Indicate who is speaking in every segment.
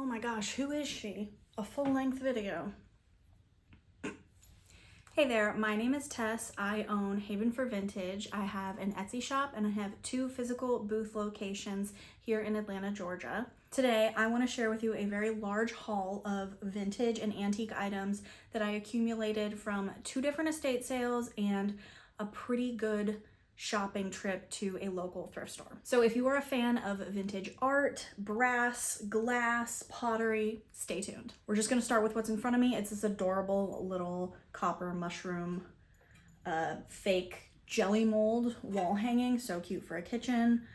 Speaker 1: my gosh, who is she? A full-length video. Hey there, my name is Tess. I own Haven for Vintage. I have an Etsy shop and I have 2 physical booth locations here in Atlanta, Georgia. Today, I want to share with you a very large haul of vintage and antique items that I accumulated from 2 different estate sales and a pretty good shopping trip to a local thrift store. So if you are a fan of vintage art, brass, glass, pottery, stay tuned. We're just gonna start with what's in front of me. It's this adorable little copper mushroom fake jelly mold wall hanging. So cute for a kitchen.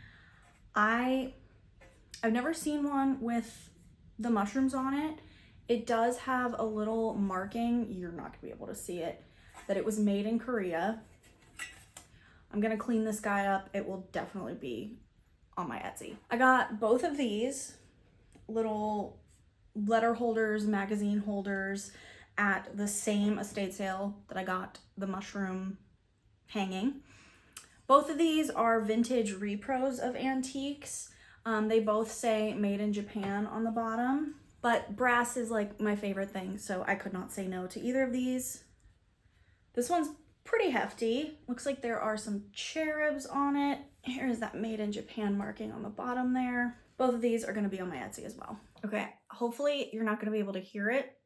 Speaker 1: I've never seen one with the mushrooms on it. It does have a little marking, you're not gonna be able to see it, that it was made in Korea. I'm gonna clean this guy up. It will definitely be on my Etsy. I got both of these little letter holders, magazine holders at the same estate sale that I got the mushroom hanging. Both of these are vintage repros of antiques. They both say made in Japan on the bottom, but brass is like my favorite thing, so I could not say no to either of these. This one's pretty hefty. Looks like there are some cherubs on it. Here's that made in Japan marking on the bottom there. Both of these are gonna be on my Etsy as well. Okay, hopefully you're not gonna be able to hear it.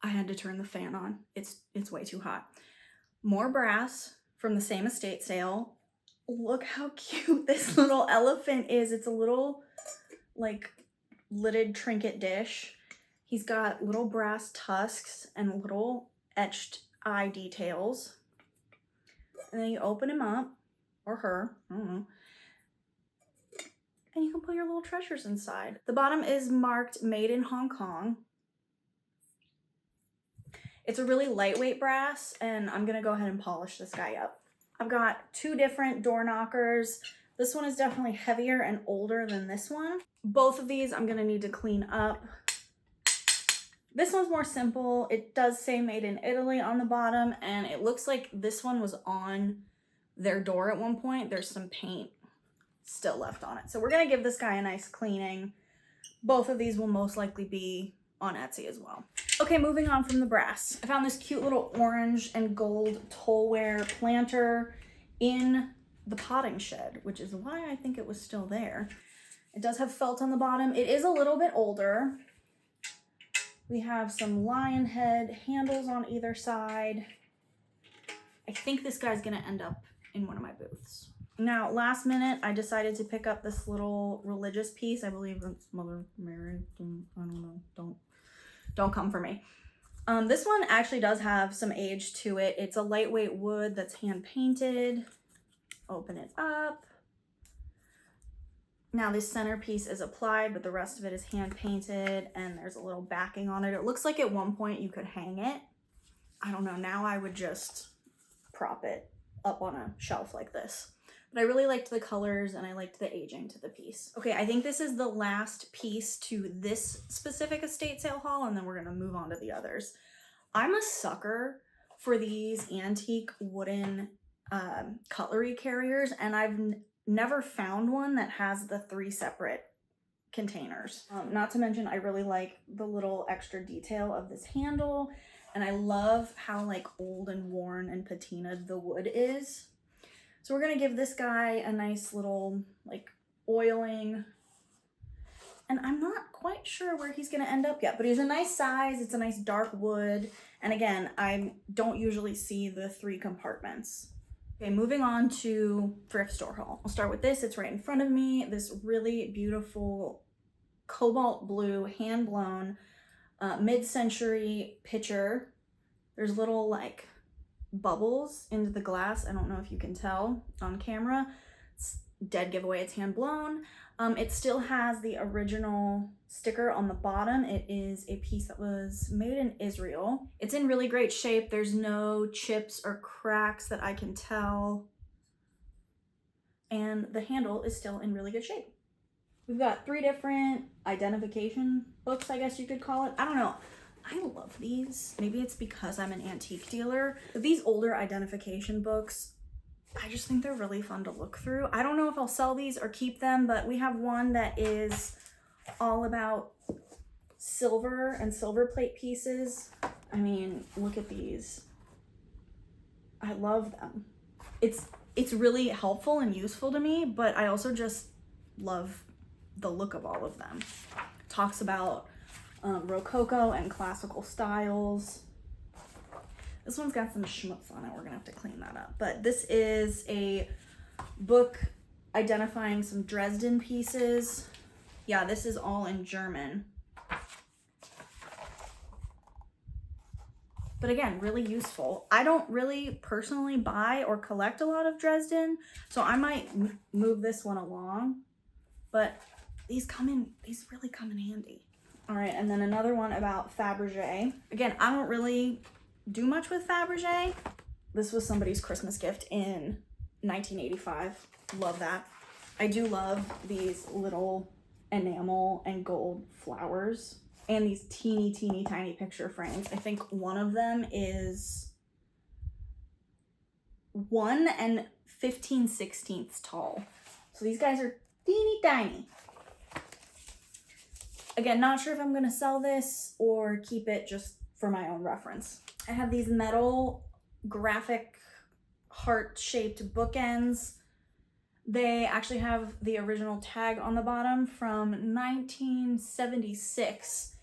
Speaker 1: I had to turn the fan on. It's way too hot. More brass from the same estate sale. Look how cute this little elephant is. It's a little like lidded trinket dish. He's got little brass tusks and little etched eye details. And then you open him up, or her, I don't know, and you can put your little treasures inside. The bottom is marked made in Hong Kong. It's a really lightweight brass, and I'm gonna go ahead and polish this guy up. I've got 2 different door knockers. This one is definitely heavier and older than this one. Both of these I'm gonna need to clean up. This one's more simple. It does say made in Italy on the bottom, and it looks like this one was on their door at one point. There's some paint still left on it. So we're gonna give this guy a nice cleaning. Both of these will most likely be on Etsy as well. Okay, moving on from the brass. I found this cute little orange and gold tollware planter in the potting shed, which is why I think it was still there. It does have felt on the bottom. It is a little bit older. We have some lion head handles on either side. I think this guy's gonna end up in one of my booths. Now, last minute, I decided to pick up this little religious piece. I believe it's Mother Mary. I don't know. Don't come for me. This one actually does have some age to it. It's a lightweight wood that's hand painted. Open it up. Now this centerpiece is applied, but the rest of it is hand painted, and there's a little backing on it. It looks like at one point you could hang it. I don't know, now I would just prop it up on a shelf like this. But I really liked the colors and I liked the aging to the piece. Okay, I think this is the last piece to this specific estate sale haul, and then we're gonna move on to the others. I'm a sucker for these antique wooden cutlery carriers, and I've never found one that has the 3 separate containers. Not to mention, I really like the little extra detail of this handle, and I love how like old and worn and patinaed the wood is. So we're gonna give this guy a nice little like oiling, and I'm not quite sure where he's gonna end up yet, but he's a nice size. It's a nice dark wood, and again, I don't usually see the 3 compartments. Okay, moving on to thrift store haul. I'll start with this. It's right in front of me. This really beautiful cobalt blue hand-blown mid-century pitcher. There's little like bubbles into the glass. I don't know if you can tell on camera. It's dead giveaway. It's hand-blown. It still has the original sticker on the bottom. It is a piece that was made in Israel. It's in really great shape. There's no chips or cracks that I can tell. And the handle is still in really good shape. We've got 3 different identification books, I guess you could call it. I don't know. I love these. Maybe it's because I'm an antique dealer. But these older identification books, I just think they're really fun to look through. I don't know if I'll sell these or keep them, but we have one that is all about silver and silver plate pieces. I mean, look at these. I love them. It's really helpful and useful to me, but I also just love the look of all of them. Talks about Rococo and classical styles. This one's got some schmutz on it. We're gonna have to clean that up. But this is a book identifying some Dresden pieces. Yeah, this is all in German. But again, really useful. I don't really personally buy or collect a lot of Dresden, so I might move this one along. But these really come in handy. All right, and then another one about Fabergé. Again, I don't really do much with Fabergé. This was somebody's Christmas gift in 1985. Love that. I do love these little enamel and gold flowers and these teeny tiny picture frames. I think one of them is 1 15/16 tall. So these guys are teeny tiny. Again, not sure if I'm gonna sell this or keep it just for my own reference. I have these metal graphic heart-shaped bookends. They actually have the original tag on the bottom from 1976,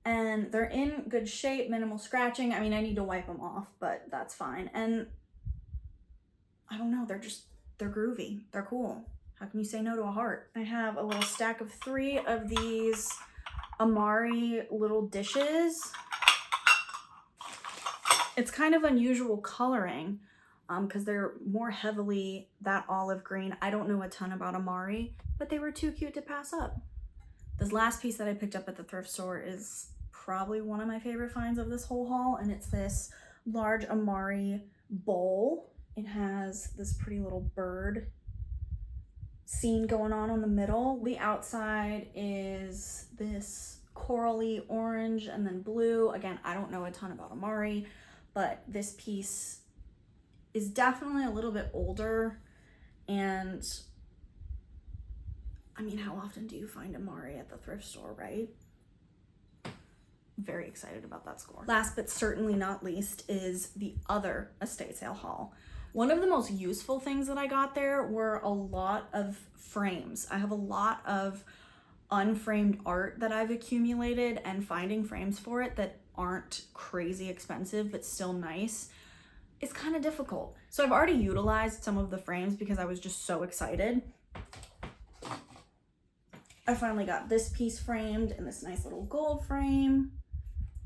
Speaker 1: and they're in good shape, minimal scratching. I mean, I need to wipe them off, but that's fine. And I don't know, they're groovy, they're cool. How can you say no to a heart? I have a little stack of 3 of these Amari little dishes. It's kind of unusual coloring because they're more heavily that olive green. I don't know a ton about Amari, but they were too cute to pass up. This last piece that I picked up at the thrift store is probably one of my favorite finds of this whole haul, and it's this large Amari bowl. It has this pretty little bird scene going on the middle. The outside is this corally orange and then blue. Again, I don't know a ton about Amari, but this piece is definitely a little bit older, and I mean, how often do you find Amari at the thrift store, right? Very excited about that score. Last but certainly not least is the other estate sale haul. One of the most useful things that I got there were a lot of frames. I have a lot of unframed art that I've accumulated, and finding frames for it that aren't crazy expensive but still nice is kind of difficult. So I've already utilized some of the frames because I was just so excited. I finally got this piece framed in this nice little gold frame.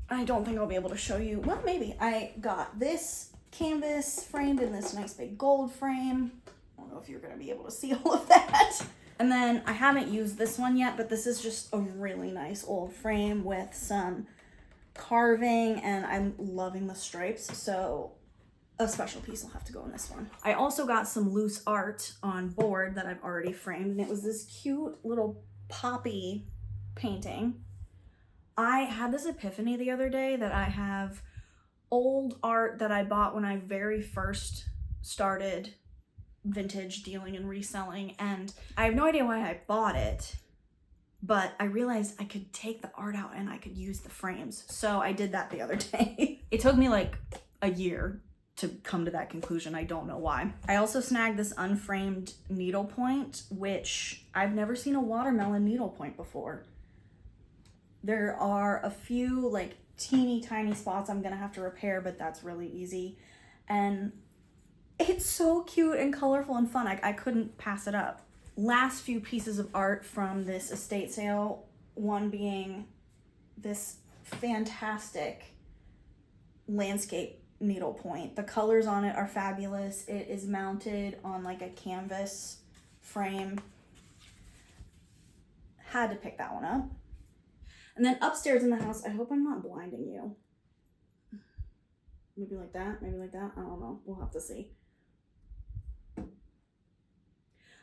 Speaker 1: I don't think I'll be able to show you. Well, maybe. I got this canvas framed in this nice big gold frame. I don't know if you're going to be able to see all of that. And then I haven't used this one yet, but this is just a really nice old frame with some carving, and I'm loving the stripes, so a special piece will have to go in this one. I also got some loose art on board that I've already framed, and it was this cute little poppy painting. I had this epiphany the other day that I have old art that I bought when I very first started vintage dealing and reselling, and I have no idea why I bought it, but I realized I could take the art out and I could use the frames. So I did that the other day. It took me like a year to come to that conclusion. I don't know why. I also snagged this unframed needlepoint, which I've never seen a watermelon needlepoint before. There are a few like teeny tiny spots I'm gonna have to repair, but that's really easy. And it's so cute and colorful and fun. I couldn't pass it up. Last few pieces of art from this estate sale, one being this fantastic landscape needlepoint. The colors on it are fabulous. It is mounted on like a canvas frame. Had to pick that one up. And then upstairs in the house, I hope I'm not blinding you. Maybe like that, maybe like that. I don't know. We'll have to see.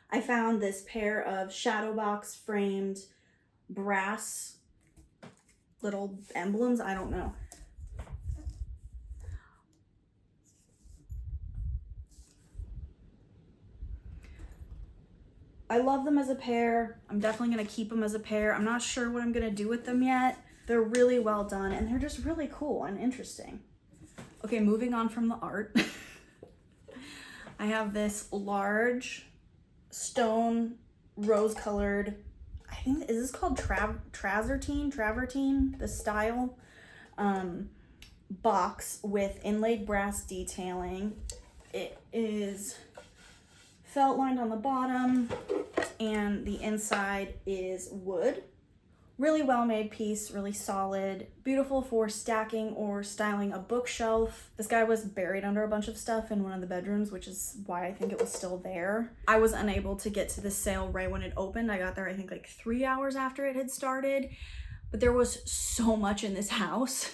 Speaker 1: I found this pair of shadow box framed brass little emblems. I don't know. I love them as a pair. I'm definitely gonna keep them as a pair. I'm not sure what I'm gonna do with them yet. They're really well done and they're just really cool and interesting. Okay, moving on from the art. I have this large stone rose-colored, I think, is this called travertine, the style, box with inlaid brass detailing. It is felt lined on the bottom and the inside is wood. Really well made piece, really solid, beautiful for stacking or styling a bookshelf. This guy was buried under a bunch of stuff in one of the bedrooms, which is why I think it was still there. I was unable to get to the sale right when it opened. I got there, I think, like 3 hours after it had started, but there was so much in this house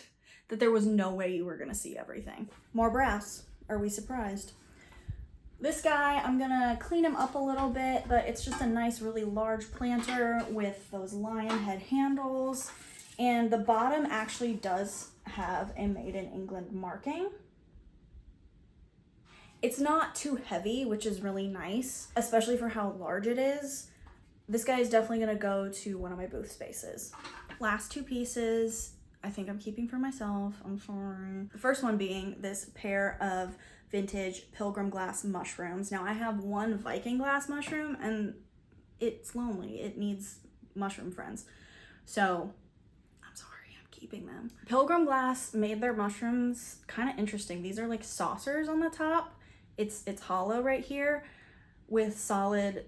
Speaker 1: that there was no way you were gonna see everything. More brass. Are we surprised? This guy, I'm gonna clean him up a little bit, but it's just a nice, really large planter with those lion head handles. And the bottom actually does have a Made in England marking. It's not too heavy, which is really nice, especially for how large it is. This guy is definitely gonna go to one of my booth spaces. Last two pieces, I think I'm keeping for myself, I'm sorry. The first one being this pair of vintage pilgrim glass mushrooms. Now I have one Viking glass mushroom and it's lonely. It needs mushroom friends. So I'm sorry, I'm keeping them. Pilgrim glass made their mushrooms kind of interesting. These are like saucers on the top. It's hollow right here with solid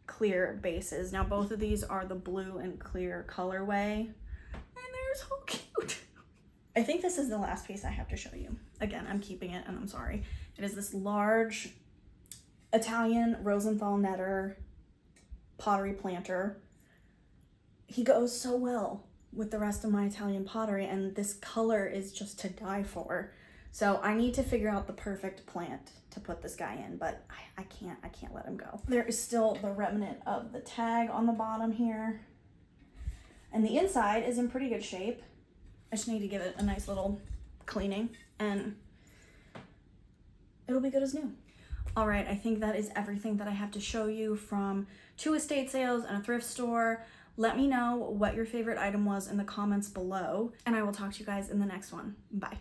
Speaker 1: clear bases. Now both of these are the blue and clear colorway and they're so cute. I think this is the last piece I have to show you. Again, I'm keeping it and I'm sorry. It is this large Italian Rosenthal netter pottery planter. He goes so well with the rest of my Italian pottery and this color is just to die for. So I need to figure out the perfect plant to put this guy in, but I can't let him go. There is still the remnant of the tag on the bottom here. And the inside is in pretty good shape. I just need to give it a nice little cleaning and it'll be good as new. All right, I think that is everything that I have to show you from 2 estate sales and a thrift store. Let me know what your favorite item was in the comments below and I will talk to you guys in the next one. Bye.